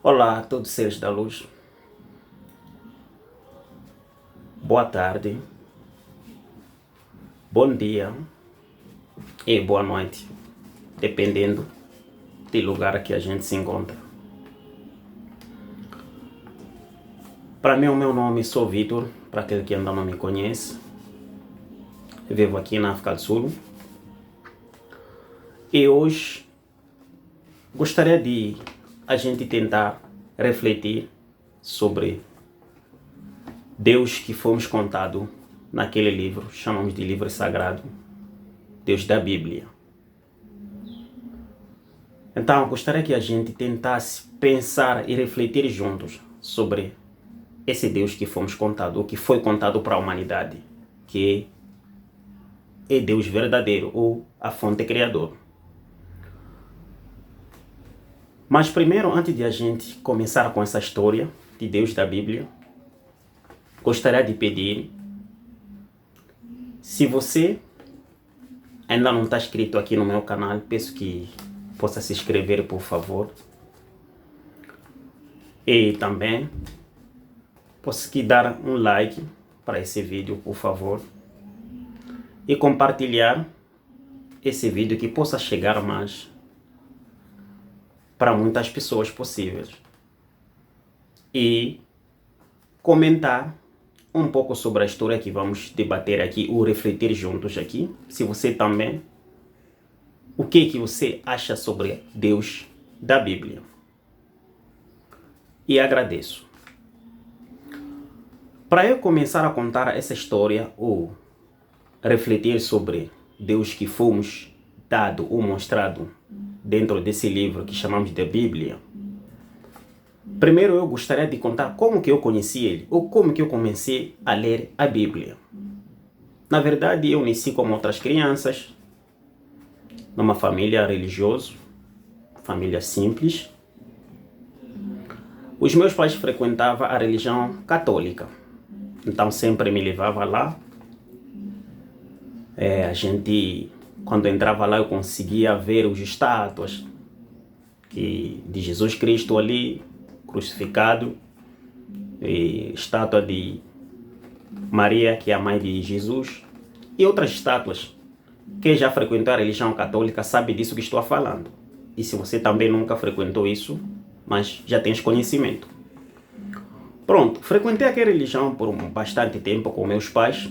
Olá a todos os seres da luz. Boa tarde, bom dia e boa noite, dependendo do lugar que a gente se encontra. Para mim, o meu nome sou Vitor, para aquele que ainda não me conhece. Eu vivo aqui na África do Sul. E hoje gostaria de a gente tentar refletir sobre Deus que fomos contado naquele livro, chamamos de livro sagrado, Deus da Bíblia. Então, gostaria que a gente tentasse pensar e refletir juntos sobre esse Deus que fomos contado, ou que foi contado para a humanidade, que é Deus verdadeiro, ou a fonte criadora. Mas primeiro, antes de a gente começar com essa história de Deus da Bíblia, gostaria de pedir, se você ainda não está inscrito aqui no meu canal, peço que possa se inscrever, por favor. E também, posso que dar um like para esse vídeo, por favor. E compartilhar esse vídeo que possa chegar mais para muitas pessoas possíveis. E comentar um pouco sobre a história que vamos debater aqui, ou refletir juntos aqui. Se você também, o que você acha sobre Deus da Bíblia. E agradeço. Para eu começar a contar essa história, ou refletir sobre Deus que fomos dado ou mostrado dentro desse livro que chamamos de Bíblia, primeiro eu gostaria de contar como que eu conheci ele, ou como que eu comecei a ler a Bíblia. Na verdade, eu nasci como outras crianças, numa família religiosa, família simples. Os meus pais frequentavam a religião católica, então sempre me levava lá. A gente, quando entrava lá, eu conseguia ver os estátuas de Jesus Cristo ali, crucificado, e estátua de Maria, que é a mãe de Jesus, e outras estátuas. Quem já frequentou a religião católica sabe disso que estou falando. E se você também nunca frequentou isso, mas já tens conhecimento. Pronto, frequentei aquela religião por bastante tempo com meus pais.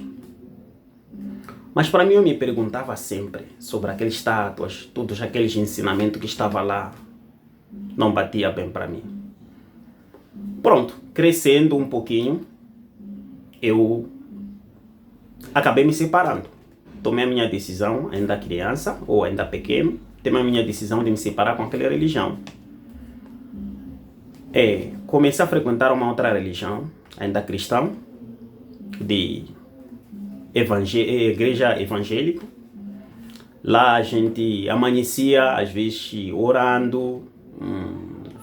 Mas para mim eu me perguntava sempre sobre aquelas estátuas, todos aqueles ensinamentos que estavam lá. Não batia bem para mim. Pronto, crescendo um pouquinho, eu acabei me separando. Tomei a minha decisão, ainda criança, ou ainda pequeno, tomei a minha decisão de me separar com aquela religião. Comecei a frequentar uma outra religião, ainda cristã, de igreja evangélica. Lá a gente amanhecia, às vezes, orando,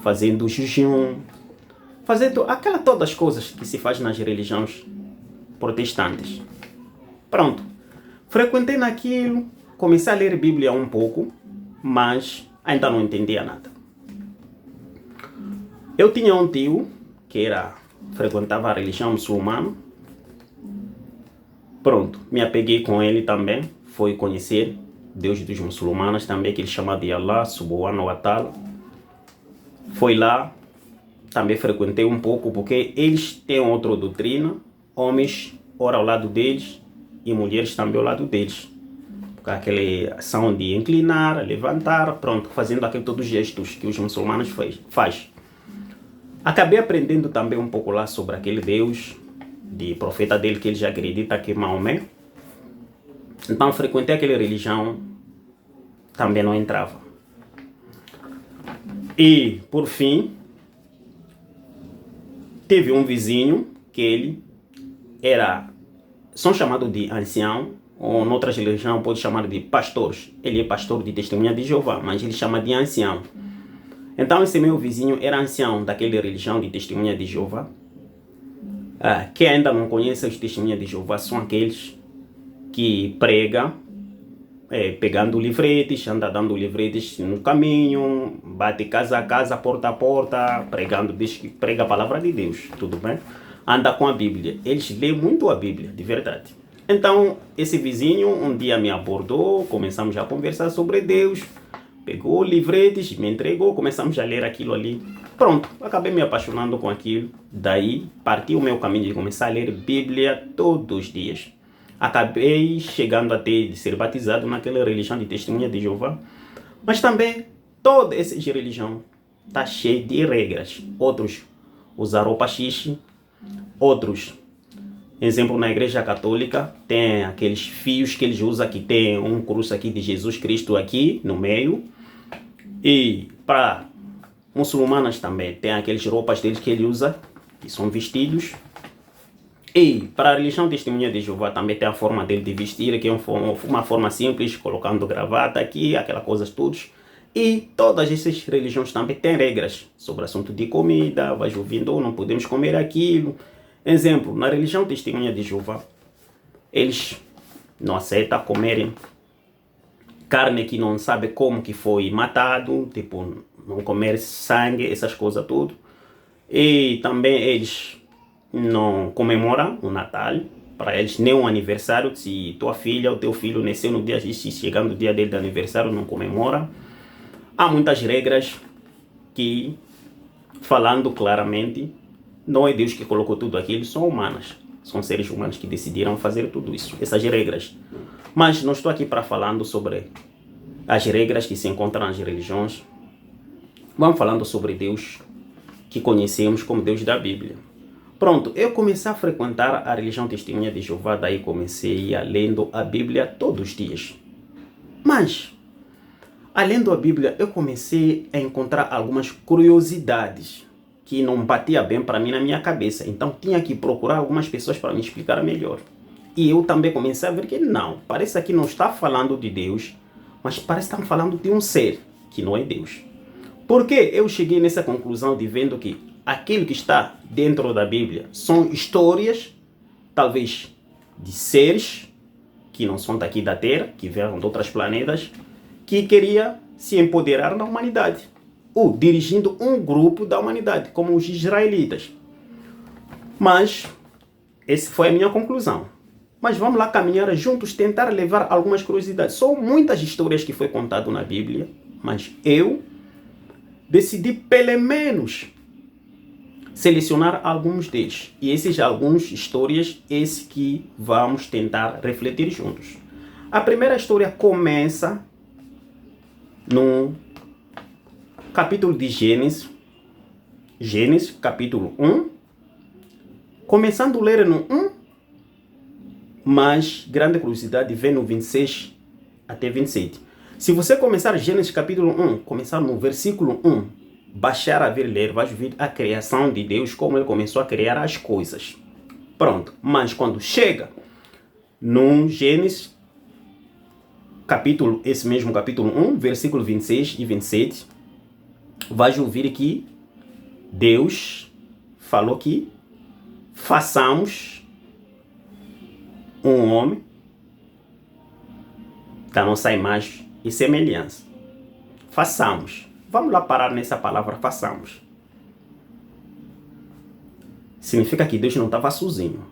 fazendo jejum, fazendo todas as coisas que se faz nas religiões protestantes. Pronto, frequentei naquilo, comecei a ler Bíblia um pouco, mas ainda não entendia nada. Eu tinha um tio que frequentava a religião muçulmana. Pronto, me apeguei com ele também, fui conhecer Deus dos muçulmanos também, que ele chama de Allah Subhanahu wa Ta'ala. Foi lá, também frequentei um pouco, porque eles têm outra doutrina, homens oram ao lado deles e mulheres também ao lado deles. Porque aquela ação de inclinar, levantar, pronto, fazendo todos os gestos que os muçulmanos faz. Acabei aprendendo também um pouco lá sobre aquele Deus, de profeta dele, que ele já acredita que é Maomé. Então frequentei aquela religião, também não entrava. E, por fim, teve um vizinho que ele são chamados de ancião, ou em outras religiões pode chamar de pastores. Ele é pastor de Testemunha de Jeová, mas ele chama de ancião. Então esse meu vizinho era ancião daquela religião de Testemunha de Jeová. Quem ainda não conhece os Testemunha de Jeová são aqueles que pregam pegando livretes, anda dando livretes no caminho, bate casa a casa, porta a porta, pregando, diz que prega a palavra de Deus, tudo bem? Anda com a Bíblia. Eles lêem muito a Bíblia, de verdade. Então, esse vizinho um dia me abordou, começamos a conversar sobre Deus, pegou livretes, me entregou, começamos a ler aquilo ali. Pronto, acabei me apaixonando com aquilo. Daí, parti o meu caminho de começar a ler Bíblia todos os dias. Acabei chegando até de ser batizado naquela religião de Testemunha de Jeová. Mas também, toda essa religião está cheia de regras. Outros usam roupa xixi, outros, exemplo, na igreja católica, tem aqueles fios que eles usam, que tem um cruz aqui de Jesus Cristo aqui no meio. E para muçulmanas também, tem aquelas roupas deles que ele usa, que são vestidos. E para a religião Testemunha de Jeová também tem a forma dele de vestir, que é uma forma simples, colocando gravata aqui, aquelas coisas todas. E todas essas religiões também têm regras sobre o assunto de comida, vai ouvindo, não podemos comer aquilo. Exemplo, na religião Testemunha de Jeová, eles não aceitam comerem carne que não sabe como que foi matado, tipo, não comer sangue, essas coisas tudo. E também eles não comemoram o Natal, para eles nem um aniversário, se tua filha ou teu filho nasceu no dia X, chegando o dia dele de aniversário, não comemora. Há muitas regras que, falando claramente, não é Deus que colocou tudo aquilo, são humanas. São seres humanos que decidiram fazer tudo isso, essas regras. Mas não estou aqui para falando sobre as regras que se encontram nas religiões. Vamos falando sobre Deus que conhecemos como Deus da Bíblia. Pronto, eu comecei a frequentar a religião Testemunha de Jeová, daí comecei a lendo a Bíblia todos os dias. Mas, lendo a Bíblia, eu comecei a encontrar algumas curiosidades que não batia bem para mim na minha cabeça. Então, tinha que procurar algumas pessoas para me explicar melhor. E eu também comecei a ver que não, parece que não está falando de Deus, mas parece que estão falando de um ser que não é Deus. Por que eu cheguei nessa conclusão de vendo que aquilo que está dentro da Bíblia são histórias, talvez, de seres que não são daqui da Terra, que vieram de outros planetas, que queria se empoderar na humanidade, ou dirigindo um grupo da humanidade, como os israelitas. Mas, essa foi a minha conclusão. Mas vamos lá caminhar juntos, tentar levar algumas curiosidades. São muitas histórias que foi contado na Bíblia, mas eu decidi pelo menos selecionar alguns deles. E esses algumas histórias, esse que vamos tentar refletir juntos. A primeira história começa no capítulo de Gênesis. Gênesis, capítulo 1. Começando a ler no 1, mas grande curiosidade vem no 26 até 27. Se você começar Gênesis capítulo 1, começar no versículo 1, baixar a ver ler, vai ver a criação de Deus, como ele começou a criar as coisas. Pronto. Mas quando chega no Gênesis, capítulo, esse mesmo capítulo 1, versículo 26 e 27, vai ouvir que Deus falou que façamos um homem da nossa imagem e semelhança. Façamos. Vamos lá parar nessa palavra façamos. Significa que Deus não estava sozinho.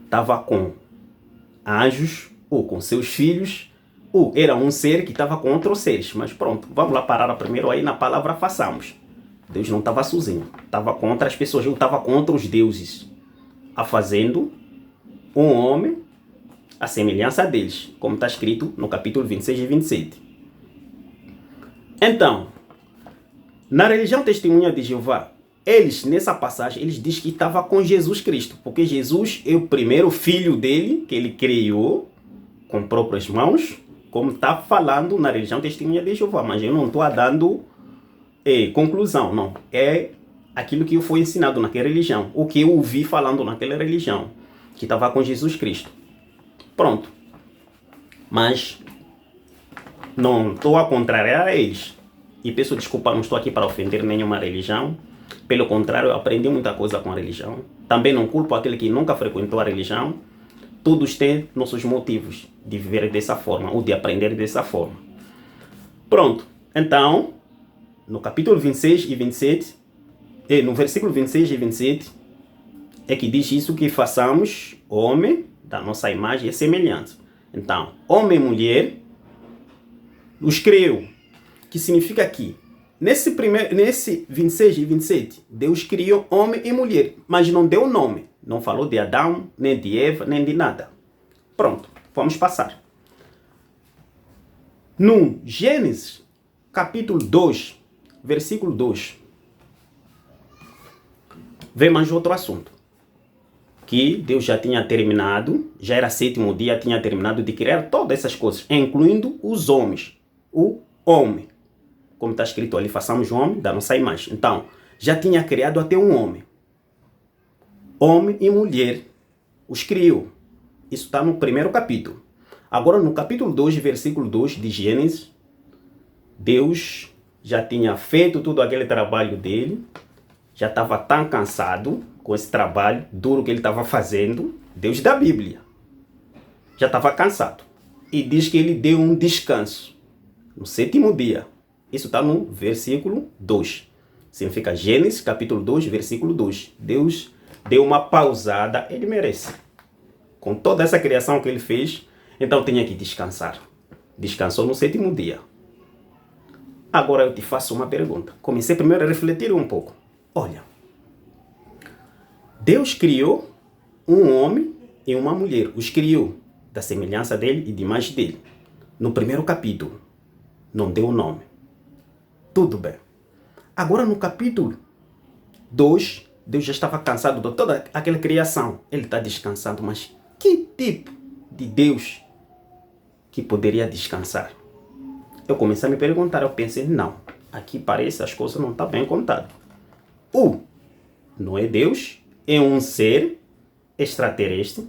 Estava com anjos, ou com seus filhos, ou era um ser que estava com outros seres. Mas pronto, vamos lá parar primeiro aí na palavra façamos. Deus não estava sozinho. Estava com outras pessoas, ou estava com outros deuses. Fazendo um homem à semelhança deles, como está escrito no capítulo 26 e 27. Então, na religião Testemunha de Jeová, eles, nessa passagem, eles dizem que estava com Jesus Cristo, porque Jesus é o primeiro filho dele, que ele criou com próprias mãos, como está falando na religião Testemunha de Jeová, mas eu não estou dando conclusão, não. É aquilo que foi ensinado naquela religião, o que eu ouvi falando naquela religião, que estava com Jesus Cristo. Pronto. Mas não estou a contrariar eles. E peço desculpa, não estou aqui para ofender nenhuma religião. Pelo contrário, eu aprendi muita coisa com a religião. Também não culpo aquele que nunca frequentou a religião. Todos têm nossos motivos de viver dessa forma ou de aprender dessa forma. Pronto. Então, no capítulo 26 e 27, no versículo 26 e 27, é que diz isso, que façamos homem da nossa imagem e semelhança. Então, homem e mulher os criou. Que significa que nesse 26 e 27, Deus criou homem e mulher, mas não deu nome. Não falou de Adão, nem de Eva, nem de nada. Pronto, vamos passar. No Gênesis, capítulo 2, versículo 2, vem mais outro assunto. Que Deus já tinha terminado, já era sétimo dia, tinha terminado de criar todas essas coisas, incluindo os homens. O homem. Como está escrito ali, façamos o homem da nossa imagem. Então, já tinha criado até um homem. Homem e mulher os criou. Isso está no primeiro capítulo. Agora, no capítulo 2, versículo 2 de Gênesis, Deus já tinha feito todo aquele trabalho dele, já estava tão cansado com esse trabalho duro que ele estava fazendo, Deus da Bíblia. Já estava cansado. E diz que ele deu um descanso no sétimo dia. Isso está no versículo 2. Significa Gênesis, capítulo 2, versículo 2. Deus deu uma pausada, ele merece. Com toda essa criação que ele fez, então tinha que descansar. Descansou no sétimo dia. Agora eu te faço uma pergunta. Comecei primeiro a refletir um pouco. Olha, Deus criou um homem e uma mulher. Os criou da semelhança dele e de imagem dele. No primeiro capítulo, não deu nome. Tudo bem. Agora no capítulo 2, Deus já estava cansado de toda aquela criação. Ele está descansando, mas que tipo de Deus que poderia descansar? Eu comecei a me perguntar, eu pensei, não, aqui parece as coisas não estão bem contadas. Não é Deus, é um ser extraterrestre,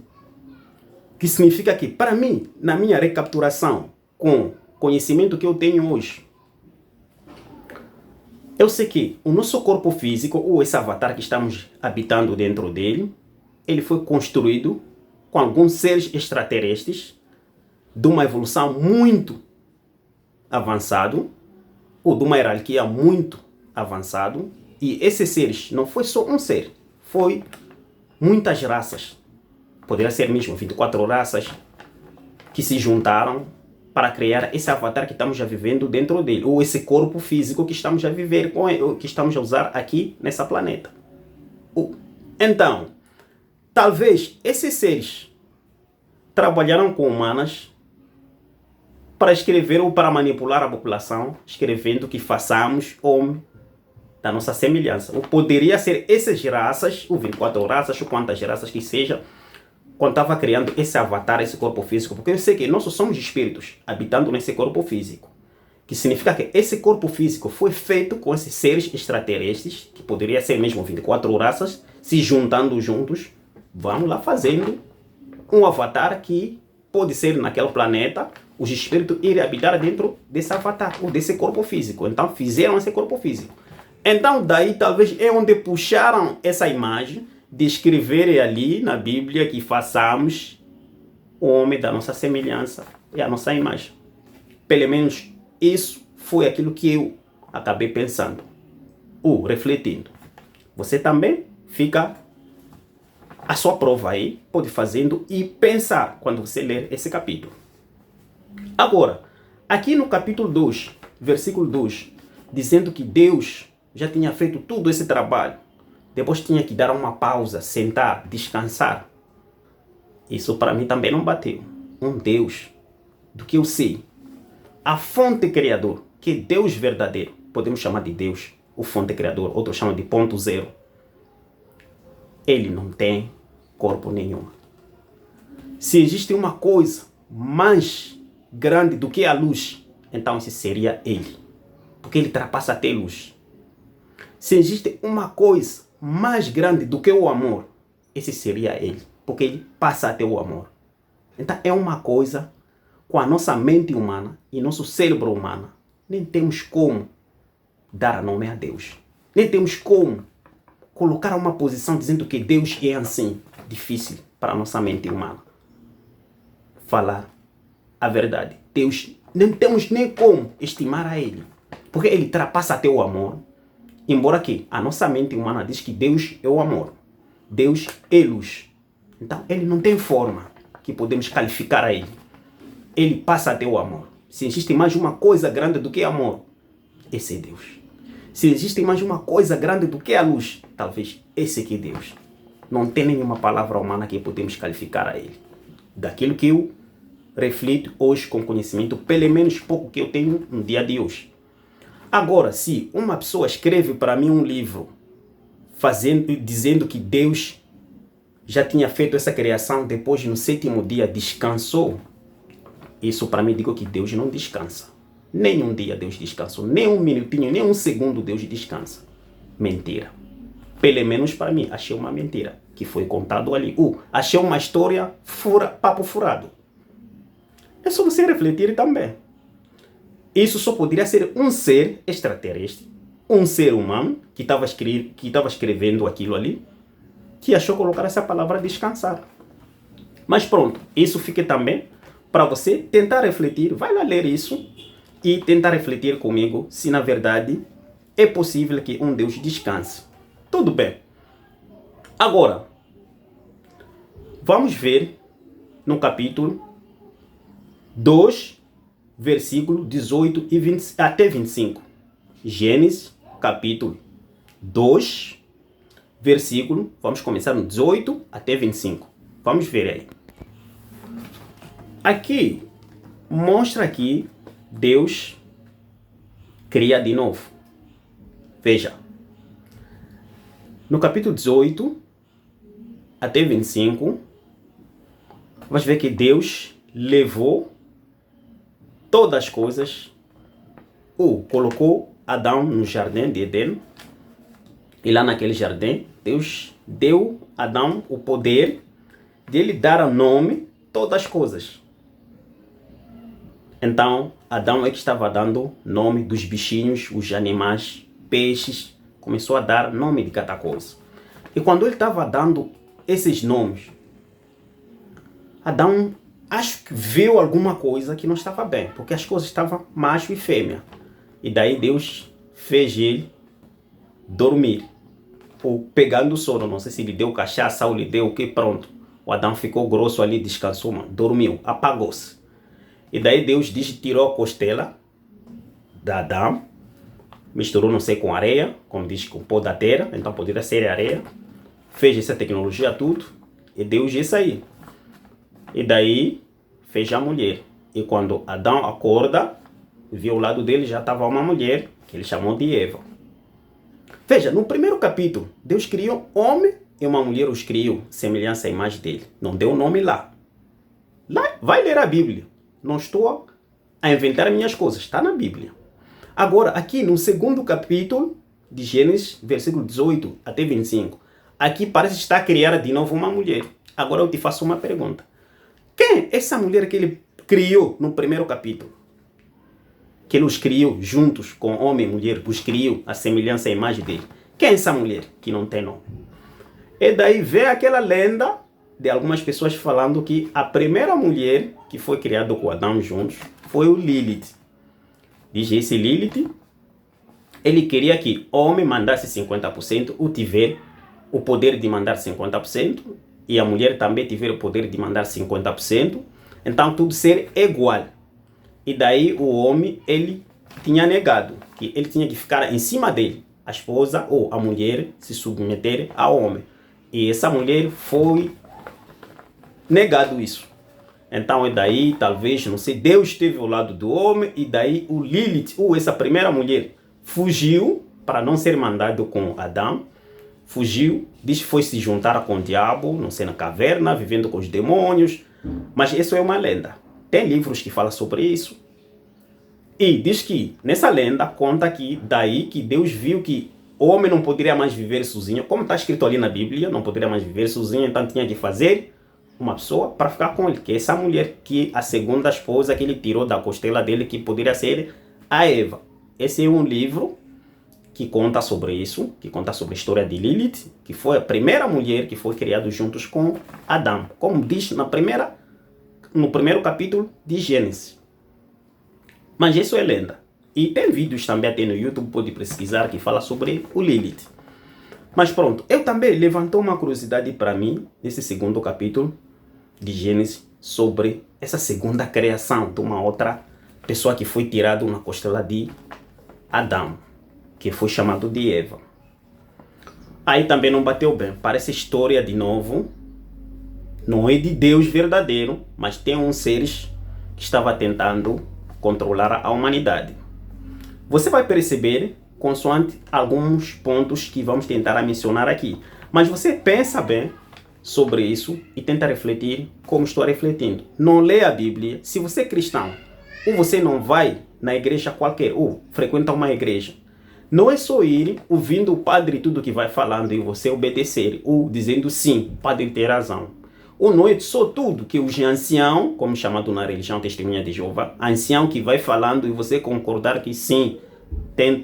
que significa que, para mim, na minha recapitulação, com o conhecimento que eu tenho hoje, eu sei que o nosso corpo físico, ou esse avatar que estamos habitando dentro dele, ele foi construído com alguns seres extraterrestres de uma evolução muito avançado, ou de uma hierarquia muito avançado, e esses seres não foi só um ser, foi muitas raças. Poderia ser mesmo 24 raças que se juntaram para criar esse avatar que estamos já vivendo dentro dele, ou esse corpo físico que estamos a viver, que estamos a usar aqui nessa planeta. Então, talvez esses seres trabalharam com humanas para escrever ou para manipular a população, escrevendo que façamos homem da nossa semelhança. Ou poderia ser essas raças, ou 24 raças, ou quantas raças que seja, quando estava criando esse avatar, esse corpo físico, porque eu sei que nós somos espíritos habitando nesse corpo físico, que significa que esse corpo físico foi feito com esses seres extraterrestres, que poderia ser mesmo 24 raças, se juntando juntos, vamos lá fazendo um avatar que pode ser naquele planeta, os espíritos irem habitar dentro desse avatar, ou desse corpo físico. Então fizeram esse corpo físico. Então daí talvez é onde puxaram essa imagem de escrever ali na Bíblia que façamos o homem da nossa semelhança e a nossa imagem. Pelo menos isso foi aquilo que eu acabei pensando ou refletindo. Você também fica a sua prova aí, pode fazendo e pensar quando você ler esse capítulo. Agora, aqui no capítulo 2, versículo 2, dizendo que Deus já tinha feito todo esse trabalho, depois tinha que dar uma pausa, sentar, descansar. Isso para mim também não bateu. Um Deus, do que eu sei, a fonte criador, que é Deus verdadeiro, podemos chamar de Deus, o fonte criador, outros chamam de ponto zero. Ele não tem corpo nenhum. Se existe uma coisa mais grande do que a luz, então esse seria ele, porque ele ultrapassa até luz. Se existe uma coisa mais grande do que o amor, esse seria ele, porque ele passa até o amor. Então é uma coisa com a nossa mente humana e nosso cérebro humano, nem temos como dar nome a Deus. Nem temos como colocar uma posição dizendo que Deus é assim, difícil para a nossa mente humana. falar a verdade. Deus, não temos nem como estimar a Ele, porque Ele ultrapassa até o amor, embora que a nossa mente humana diz que Deus é o amor, Deus é luz. Então Ele não tem forma que podemos qualificar a Ele. Ele passa até o amor. Se existe mais uma coisa grande do que amor, esse é Deus. Se existe mais uma coisa grande do que a luz, talvez esse aqui é Deus. Não tem nenhuma palavra humana que podemos qualificar a Ele. Daquilo que eu reflito hoje com conhecimento, pelo menos pouco que eu tenho no dia de hoje. Agora, se uma pessoa escreve para mim um livro dizendo que Deus já tinha feito essa criação, depois no 7º dia descansou, isso para mim digo que Deus não descansa. Nem um dia Deus descansou, nem um minutinho, nem um segundo Deus descansa. Mentira. Pelo menos para mim, achei uma mentira que foi contado ali. Achei uma história papo furado. É só você refletir também. Isso só poderia ser um ser extraterrestre, um ser humano que estava escrevendo aquilo ali, que achou colocar essa palavra descansar. Mas pronto, isso fica também para você tentar refletir. Vai lá ler isso e tentar refletir comigo se na verdade é possível que um Deus descanse. Tudo bem. Agora, vamos ver no capítulo 2, versículo 18 e 20, até 25. Gênesis, capítulo 2, versículo, vamos começar no 18 até 25. Vamos ver aí. Aqui, mostra que Deus cria de novo. Veja. No capítulo 18 até 25, vamos ver que Deus levou todas as coisas, colocou Adão no jardim de Éden, e lá naquele jardim, Deus deu a Adão o poder de ele dar nome a todas as coisas. Então, Adão é que estava dando nome dos bichinhos, os animais, peixes, começou a dar nome de cada coisa. E quando ele estava dando esses nomes, Adão acho que viu alguma coisa que não estava bem, porque as coisas estavam macho e fêmea. E daí Deus fez ele dormir, ou pegando sono. Não sei se lhe deu cachaça ou lhe deu o que, pronto. O Adão ficou grosso ali, descansou, mano, dormiu, apagou-se. E daí Deus tirou a costela da Adão, misturou não sei com areia, como diz, com pó da terra, então poderia ser areia. Fez essa tecnologia tudo, e Deus isso aí. E daí fez a mulher. E quando Adão acorda, viu ao lado dele já estava uma mulher, que ele chamou de Eva. Veja, no primeiro capítulo, Deus criou homem e uma mulher os criou, semelhança à imagem dele. Não deu nome lá. Lá, vai ler a Bíblia. Não estou a inventar minhas coisas, está na Bíblia. Agora, aqui no segundo capítulo de Gênesis, versículo 18 até 25, aqui parece estar a criar de novo uma mulher. Agora eu te faço uma pergunta. Quem é essa mulher que ele criou no primeiro capítulo? Que ele os criou juntos com homem e mulher, os criou a semelhança e imagem dele. Quem é essa mulher que não tem nome? E daí vem aquela lenda de algumas pessoas falando que a primeira mulher que foi criada com Adão juntos foi o Lilith. Diz esse Lilith, ele queria que o homem mandasse 50%, ou tiver o poder de mandar 50%, e a mulher também tiver o poder de mandar 50%, então tudo ser igual. E daí o homem, ele tinha negado, que ele tinha que ficar em cima dele, a esposa ou a mulher se submeter ao homem. E essa mulher foi negado isso. Então é daí, talvez, não sei, Deus esteve ao lado do homem, e daí o Lilith, ou essa primeira mulher, fugiu para não ser mandado com Adão. Fugiu, diz que foi se juntar com o diabo, não sei, na caverna, vivendo com os demônios. Mas isso é uma lenda. Tem livros que falam sobre isso. E diz que, nessa lenda, conta que daí que Deus viu que o homem não poderia mais viver sozinho. Como está escrito ali na Bíblia, não poderia mais viver sozinho, então tinha que fazer uma pessoa para ficar com ele. Que é essa mulher, que a segunda esposa que ele tirou da costela dele, que poderia ser a Eva. Esse é um livro que conta sobre isso, que conta sobre a história de Lilith, que foi a primeira mulher que foi criada juntos com Adão. Como diz na primeira no primeiro capítulo de Gênesis. Mas isso é lenda. E tem vídeos também até no YouTube, pode pesquisar, que fala sobre o Lilith. Mas pronto, eu também levantou uma curiosidade para mim, nesse segundo capítulo de Gênesis, sobre essa segunda criação de uma outra pessoa que foi tirada na costela de Adão, que foi chamado de Eva. Aí também não bateu bem. Parece história de novo. Não é de Deus verdadeiro, mas tem um seres que estava tentando controlar a humanidade. Você vai perceber consoante alguns pontos que vamos tentar mencionar aqui. Mas você pensa bem sobre isso e tenta refletir como estou refletindo. Não lê a Bíblia. Se você é cristão, ou você não vai na igreja qualquer, ou frequenta uma igreja, não é só ir ouvindo o padre tudo que vai falando e você obedecer, ou dizendo sim, o padre tem razão. Ou não é só tudo que os anciãos, como chamado na religião Testemunha de Jeová, ancião que vai falando e você concordar que sim, tem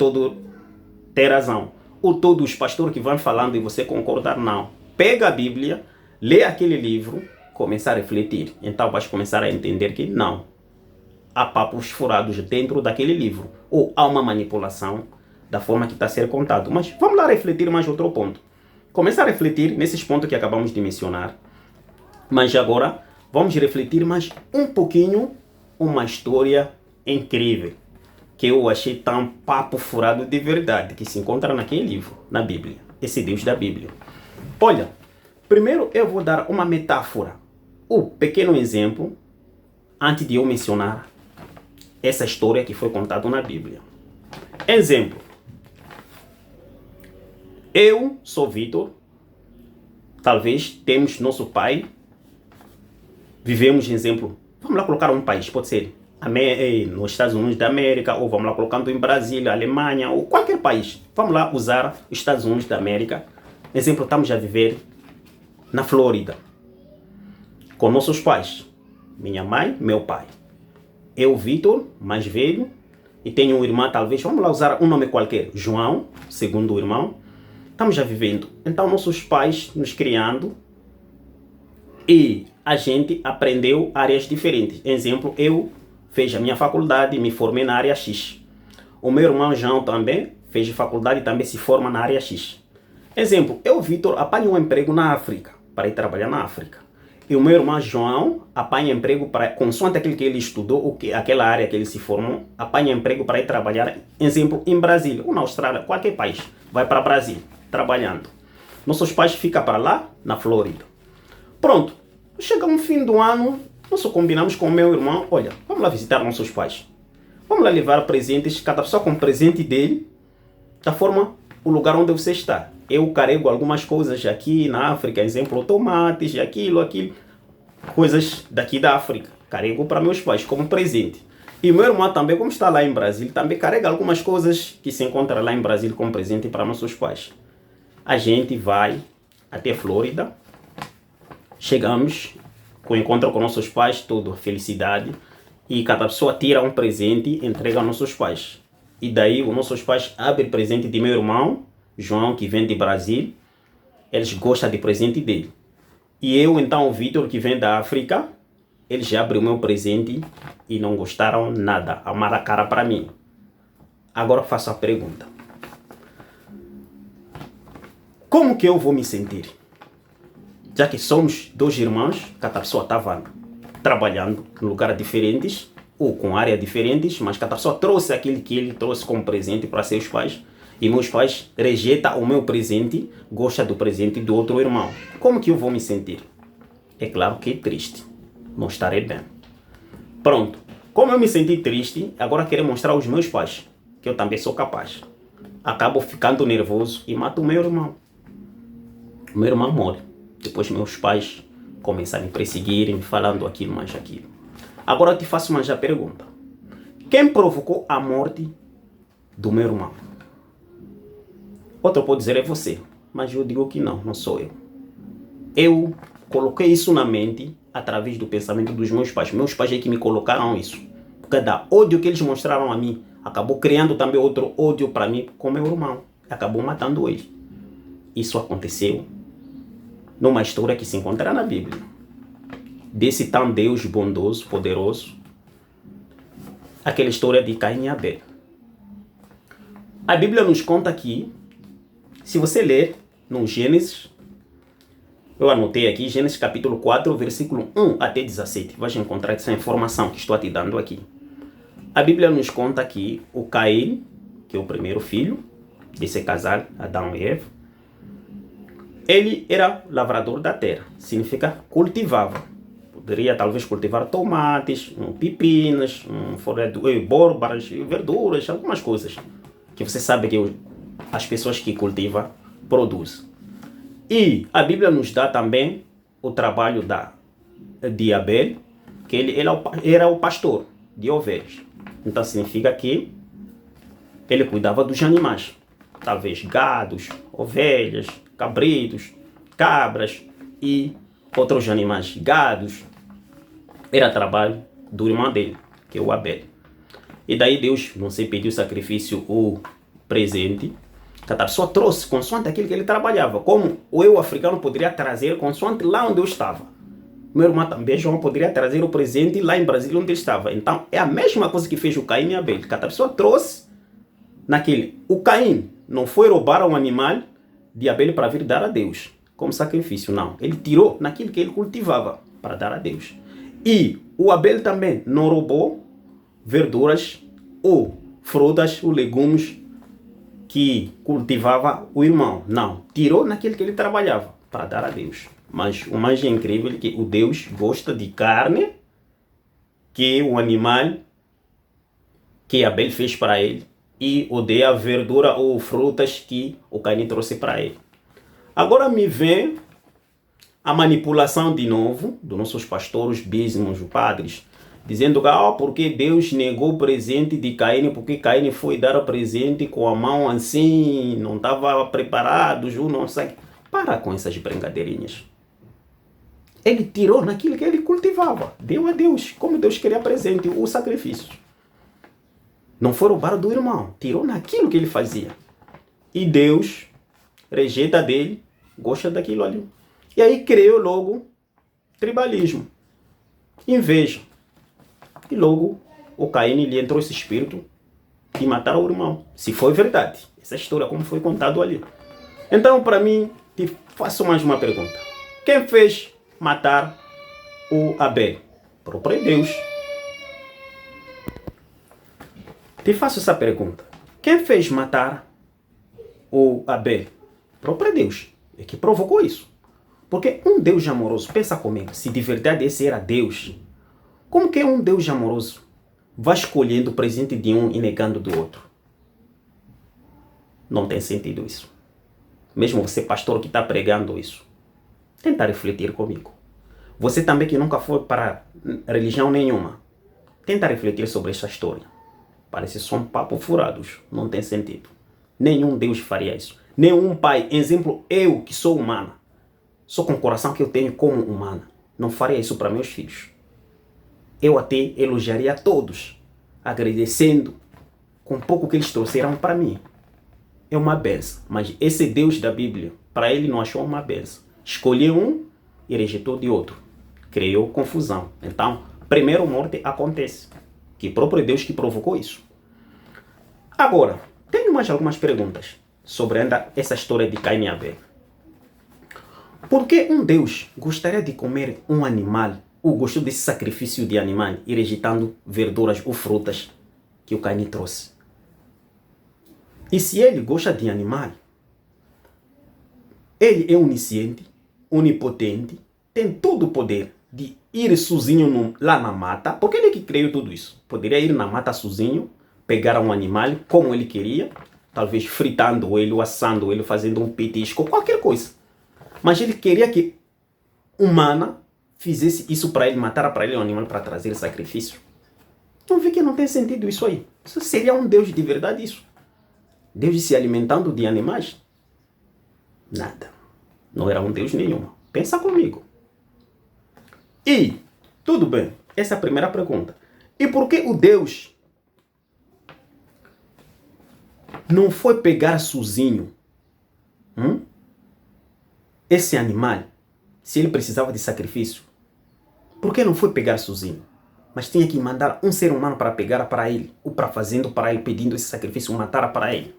razão. Ou todos os pastores que vão falando e você concordar, não. Pega a Bíblia, lê aquele livro, começa a refletir. Então vais começar a entender que não. Há papos furados dentro daquele livro. Ou há uma manipulação da forma que está a ser contado. Mas vamos lá refletir mais outro ponto. Começar a refletir nesses pontos que acabamos de mencionar. Mas agora vamos refletir mais um pouquinho uma história incrível que eu achei tão papo furado de verdade que se encontra naquele livro, na Bíblia, esse Deus da Bíblia. Olha, primeiro eu vou dar uma metáfora, um pequeno exemplo, antes de eu mencionar essa história que foi contada na Bíblia. Exemplo. Eu sou Vitor, talvez temos nosso pai, vivemos, exemplo, vamos lá colocar um país, pode ser nos Estados Unidos da América, ou vamos lá colocando em Brasília, Alemanha, ou qualquer país. Vamos lá usar os Estados Unidos da América. Exemplo, estamos a viver na Flórida, com nossos pais, minha mãe, meu pai. Eu, Vitor, mais velho, e tenho um irmão, talvez, vamos lá usar um nome qualquer, João, segundo irmão. Estamos já vivendo. Então, nossos pais nos criando e a gente aprendeu áreas diferentes. Exemplo, eu fiz a minha faculdade, me formei na área X. O meu irmão João também fez faculdade e também se forma na área X. Exemplo, eu, Vitor, apanho um emprego na África, para ir trabalhar na África. E o meu irmão João apanha emprego para, consoante aquilo que ele estudou, aquela área que ele se formou, apanha emprego para ir trabalhar, exemplo, em Brasília ou na Austrália, qualquer país. Vai para Brasil, trabalhando. Nossos pais ficam para lá, na Flórida. Pronto, chega um fim do ano, nós combinamos com o meu irmão, olha, vamos lá visitar nossos pais. Vamos lá levar presentes, cada pessoa com o presente dele, da forma, o lugar onde você está. Eu carrego algumas coisas aqui na África, exemplo, tomates, aquilo, coisas daqui da África. Carrego para meus pais como presente. E meu irmão também, como está lá em Brasília, também carrega algumas coisas que se encontram lá em Brasília como presente para nossos pais. A gente vai até Flórida, chegamos, com o encontro com nossos pais, tudo, felicidade, e cada pessoa tira um presente e entrega aos nossos pais. E daí os nossos pais abrem presente de meu irmão, João, que vem de Brasil, eles gostam de presente dele. E eu, então, o Vitor, que vem da África, eles abrem o meu presente e não gostaram nada, amaram a cara para mim. Agora faço a pergunta. Como que eu vou me sentir? Já que somos dois irmãos, cada pessoa estava trabalhando em lugares diferentes, ou com áreas diferentes, mas cada pessoa trouxe aquilo que ele trouxe como presente para seus pais, e meus pais rejeitam o meu presente, gostam do presente do outro irmão. Como que eu vou me sentir? É claro que é triste, não estarei bem. Pronto, como eu me senti triste, agora quero mostrar aos meus pais que eu também sou capaz. Acabo ficando nervoso e mato o meu irmão. O meu irmão morre. Depois meus pais começaram a me perseguir, me falando aquilo, mais aquilo. Agora eu te faço mais a pergunta. Quem provocou a morte do meu irmão? Outro pode dizer é você, mas eu digo que não sou eu. Eu coloquei isso na mente através do pensamento dos meus pais. Meus pais é que me colocaram isso. Por causa da ódio que eles mostraram a mim, acabou criando também outro ódio para mim com meu irmão. Acabou matando ele. Isso aconteceu numa história que se encontra na Bíblia. desse tão Deus bondoso, poderoso, aquela história de Caim e Abel. A Bíblia nos conta aqui, se você ler no Gênesis, eu anotei aqui, Gênesis capítulo 4, versículo 1 até 17. Vais encontrar essa informação que estou te dando aqui. A Bíblia nos conta aqui o Caim, que é o primeiro filho desse casal, Adão e Eva. Ele era lavrador da terra, significa cultivava. Poderia talvez cultivar tomates, pepinas, bórbaras, verduras, algumas coisas que você sabe que as pessoas que cultivam produzem. E a Bíblia nos dá também o trabalho de Abel, que ele era o pastor de ovelhas. Então significa que ele cuidava dos animais, talvez gados, ovelhas, cabritos, cabras e outros animais, gados. Era trabalho do irmão dele, que é o Abel. E daí Deus, não sei, pediu sacrifício ou presente, que a pessoa trouxe consoante aquilo que ele trabalhava. Como o africano poderia trazer consoante lá onde eu estava. Meu irmão também, João, poderia trazer o presente lá em Brasília onde ele estava. Então, é a mesma coisa que fez o Caim e Abel. Que a pessoa trouxe naquele. O Caim não foi roubar um animal de Abel para vir dar a Deus como sacrifício, não. Ele tirou naquilo que ele cultivava para dar a Deus. E o Abel também não roubou verduras ou frutas ou legumes que cultivava o irmão. Não, tirou naquilo que ele trabalhava para dar a Deus. Mas o mais incrível é que o Deus gosta de carne, que o animal que Abel fez para ele, e odeia verdura ou frutas que o Caim trouxe para ele. Agora me vem a manipulação de novo dos nossos pastores, bismos, padres, dizendo que porque Deus negou o presente de Caim, porque Caim foi dar o presente com a mão assim, não estava preparado, não sei. Para com essas brincadeirinhas. Ele tirou naquilo que ele cultivava, deu a Deus, como Deus queria presente, o sacrifício. Não foi roubar do irmão, tirou naquilo que ele fazia. E Deus rejeita dele, gosta daquilo ali. E aí criou logo tribalismo, inveja. E logo o Caim lhe entrou esse espírito de matar o irmão. Se foi verdade, essa história como foi contado ali. Então, para mim, te faço mais uma pergunta. Quem fez matar o Abel? O próprio Deus. Te faço essa pergunta. Quem fez matar o Abel? O próprio Deus. É que provocou isso. Porque um Deus amoroso, pensa comigo, se de verdade esse era Deus, como que um Deus amoroso vai escolhendo o presente de um e negando do outro? Não tem sentido isso. Mesmo você, pastor, que está pregando isso, tenta refletir comigo. Você também que nunca foi para religião nenhuma, tenta refletir sobre essa história. Parece só um papo furados, não tem sentido. Nenhum Deus faria isso. Nenhum pai, exemplo, eu que sou humana, só com o coração que eu tenho como humana, não faria isso para meus filhos. Eu até elogiaria a todos, agradecendo com pouco que eles trouxeram para mim. É uma benção, mas esse Deus da Bíblia, para ele não achou uma benção. Escolheu um e rejeitou de outro. Criou confusão. Então, primeiro morte acontece. Que próprio Deus que provocou isso. Agora, tenho mais algumas perguntas sobre ainda essa história de Caim e Abel. Por que um Deus gostaria de comer um animal, ou gostou desse sacrifício de animal, e rejeitando verduras ou frutas que o Caim trouxe? E se ele gosta de animal, ele é onisciente, onipotente, tem todo o poder de ir sozinho lá na mata, porque ele que criou tudo isso. Poderia ir na mata sozinho, pegar um animal como ele queria, talvez fritando ele, ou assando ele, fazendo um petisco, qualquer coisa. Mas ele queria que humana fizesse isso para ele, matara para ele um animal para trazer sacrifício. Então vê que não tem sentido isso aí. Isso seria um Deus de verdade isso? Deus se alimentando de animais? Nada. Não era um Deus nenhum. Pensa comigo. E, tudo bem, essa é a primeira pergunta. E por que o Deus não foi pegar sozinho esse animal, se ele precisava de sacrifício, Por que não foi pegar sozinho? Mas tinha que mandar um ser humano para pegar para ele, ou para fazendo para ele, pedindo esse sacrifício, matar para ele.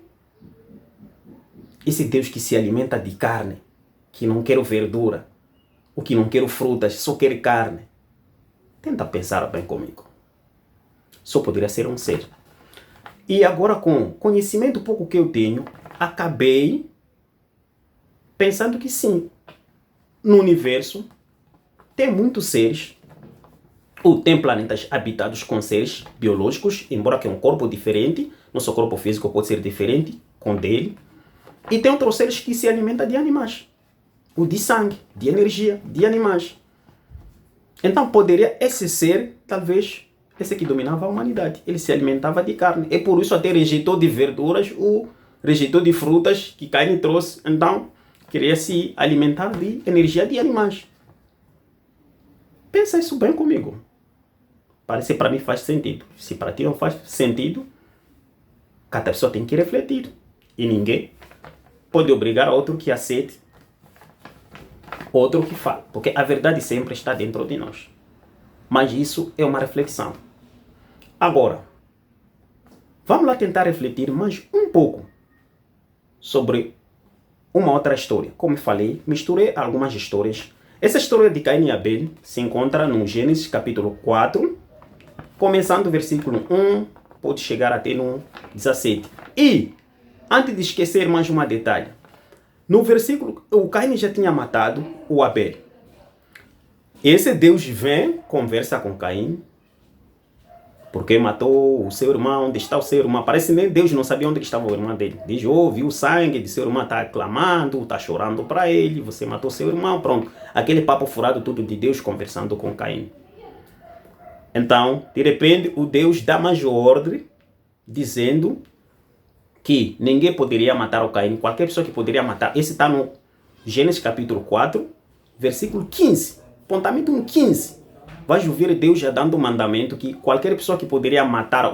Esse Deus que se alimenta de carne, que não quer verdura, ou que não quer frutas, só quer carne. Tenta pensar bem comigo. Só poderia ser um ser. E agora, com conhecimento pouco que eu tenho, acabei pensando que sim, no universo tem muitos seres, ou tem planetas habitados com seres biológicos, embora que é um corpo diferente, nosso corpo físico pode ser diferente com dele, e tem outros seres que se alimentam de animais, ou de sangue, de energia, de animais. Então poderia esse ser, talvez, esse que dominava a humanidade. Ele se alimentava de carne. E por isso até rejeitou de verduras ou rejeitou de frutas que Caim trouxe. Então, queria se alimentar de energia de animais. Pensa isso bem comigo. Parece para mim faz sentido. Se para ti não faz sentido, cada pessoa tem que refletir. E ninguém pode obrigar outro que aceite, outro que fale. Porque a verdade sempre está dentro de nós. Mas isso é uma reflexão. Agora, vamos lá tentar refletir mais um pouco sobre uma outra história. Como falei, misturei algumas histórias. Essa história de Caim e Abel se encontra no Gênesis capítulo 4, começando o versículo 1, pode chegar até no 17. E, antes de esquecer mais um detalhe, no versículo, o Caim já tinha matado o Abel. Esse Deus vem, conversa com Caim, porque matou o seu irmão, onde está o seu irmão? Parece que Deus não sabia onde estava o irmão dele. Diz, viu o sangue de seu irmão, está clamando, está chorando para ele, você matou seu irmão, pronto. Aquele papo furado tudo de Deus conversando com Caim. Então, de repente, o Deus dá mais ordem, dizendo que ninguém poderia matar o Caim, qualquer pessoa que poderia matar. Esse está no Gênesis capítulo 4, versículo 15, apontamento no 15. Vai ouvir Deus já dando um mandamento que qualquer pessoa que poderia matar